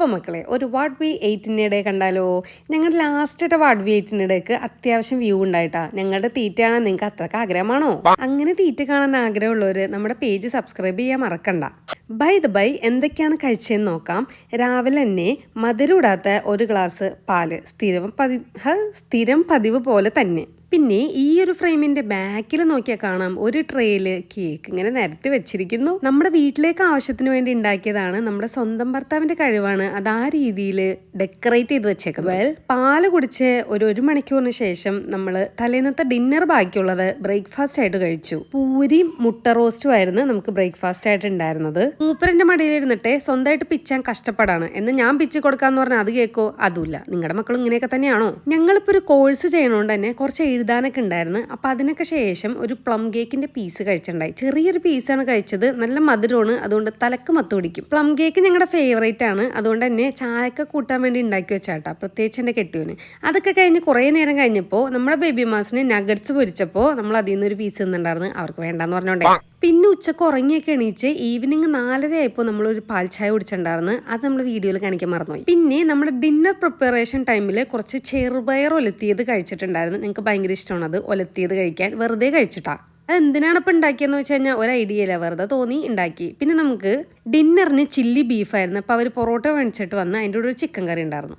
അപ്പോൾ മക്കളെ ഒരു വാട്ട് വി എയ്റ്റിനിടെ കണ്ടാലോ? ഞങ്ങളുടെ ലാസ്റ്റ് വാട്ട് വി എയ്റ്റിനിടയ്ക്ക് അത്യാവശ്യം വ്യൂ ഉണ്ടായിട്ടാ. ഞങ്ങളുടെ തീറ്റ കാണാൻ നിങ്ങൾക്ക് അത്രക്ക് ആഗ്രഹമാണോ? അങ്ങനെ തീറ്റ കാണാൻ ആഗ്രഹമുള്ളവര് നമ്മുടെ പേജ് സബ്സ്ക്രൈബ് ചെയ്യാൻ മറക്കണ്ട. ബൈ എന്തൊക്കെയാണ് കഴിച്ചതെന്ന് നോക്കാം. രാവിലെ തന്നെ മധുരമിടാത്ത ഒരു ഗ്ലാസ് പാല്, സ്ഥിരം പതിവ് പോലെ തന്നെ. പിന്നെ ഈ ഒരു ഫ്രെയിമിന്റെ ബാക്കിൽ നോക്കിയാൽ കാണാം ഒരു ട്രേയില് കേക്ക് ഇങ്ങനെ നിരത്തി വെച്ചിരിക്കുന്നു. നമ്മുടെ വീട്ടിലേക്ക് ആവശ്യത്തിന് വേണ്ടി ഉണ്ടാക്കിയതാണ്. നമ്മുടെ സ്വന്തം ഭർത്താവിന്റെ കഴിവാണ് അത് ആ രീതിയിൽ ഡെക്കറേറ്റ് ചെയ്ത് വെച്ചേക്കുന്നത്. പാല് കുടിച്ച് ഒരു മണിക്കൂറിന് ശേഷം നമ്മൾ തലേന്നത്തെ ഡിന്നർ ബാക്കിയുള്ളത് ബ്രേക്ക്ഫാസ്റ്റ് ആയിട്ട് കഴിച്ചു. പൂരിയും മുട്ട റോസ്റ്റും ആയിരുന്നു നമുക്ക് ബ്രേക്ക്ഫാസ്റ്റ് ആയിട്ട് ഉണ്ടായിരുന്നത്. മൂപ്പറിന്റെ മടിയിലിരുന്നിട്ട് സ്വന്തമായിട്ട് പിച്ചാൻ കഷ്ടപ്പാടാണ് എന്ന് ഞാൻ പിച്ച് കൊടുക്കാന്ന് പറഞ്ഞാൽ അത് കേൾക്കോ? അതുമില്ല. നിങ്ങളുടെ മക്കളും ഇങ്ങനെയൊക്കെ തന്നെയാണോ? ഞങ്ങളിപ്പോൾ ഒരു കോഴ്സ് ചെയ്യണോണ്ട് തന്നെ കുറച്ച് എഴുതാനൊക്കെ ഉണ്ടായിരുന്നു. അപ്പം അതിനൊക്കെ ശേഷം ഒരു പ്ലം കേക്കിന്റെ പീസ് കഴിച്ചിട്ടുണ്ടായി. ചെറിയൊരു പീസാണ് കഴിച്ചത്. നല്ല മധുരമാണ്, അതുകൊണ്ട് തലക്ക് മത്ത് പിടിക്കും. പ്ലം കേക്ക് ഞങ്ങളുടെ ഫേവറേറ്റ് ആണ്. അതുകൊണ്ട് തന്നെ ചായക്ക് കൂട്ടാൻ വേണ്ടി ഉണ്ടാക്കി വെച്ചാട്ടാ, പ്രത്യേകിച്ച് എൻ്റെ കെട്ടിയോന്. അതൊക്കെ കഴിഞ്ഞ് കുറേ നേരം കഴിഞ്ഞപ്പോൾ നമ്മുടെ ബേബി മാസിന് നഗറ്റ്സ് പൊരിച്ചപ്പോൾ നമ്മൾ അതിൽ നിന്ന് ഒരു പീസ് തിന്നുണ്ടായിരുന്നു. അവർക്ക് വേണ്ടാന്ന് പറഞ്ഞോണ്ടേ. പിന്നെ ഉച്ചക്ക് ഉറങ്ങിയൊക്കെ എണീച്ച് ഈവനിങ് 4:30 ആയപ്പോൾ നമ്മളൊരു പാൽ ചായ കുടിച്ചിട്ടുണ്ടായിരുന്നു. അത് നമ്മൾ വീഡിയോയിൽ കാണിക്കാൻ മറന്നുപോയി. പിന്നെ നമ്മുടെ ഡിന്നർ പ്രിപ്പറേഷൻ ടൈമിൽ കുറച്ച് ചെറുപയർ ഒലത്തിയത് കഴിച്ചിട്ടുണ്ടായിരുന്നു. നിങ്ങൾക്ക് ഭയങ്കര ഇഷ്ടമാണ് അത് ഒലത്തിയത് കഴിക്കാൻ. വെറുതെ കഴിച്ചിട്ടാ. അത് എന്തിനാണ് ഇപ്പം ഉണ്ടാക്കിയെന്ന് വെച്ച് കഴിഞ്ഞാൽ ഒരു ഐഡിയ ഇല്ല, വെറുതെ തോന്നി ഉണ്ടാക്കി. പിന്നെ നമുക്ക് ഡിന്നറിന് ചില്ലി ബീഫായിരുന്നു. അപ്പോൾ അവർ പൊറോട്ട മേടിച്ചിട്ട് വന്ന് അതിൻ്റെ കൂടെ ഒരു ചിക്കൻ കറി ഉണ്ടായിരുന്നു.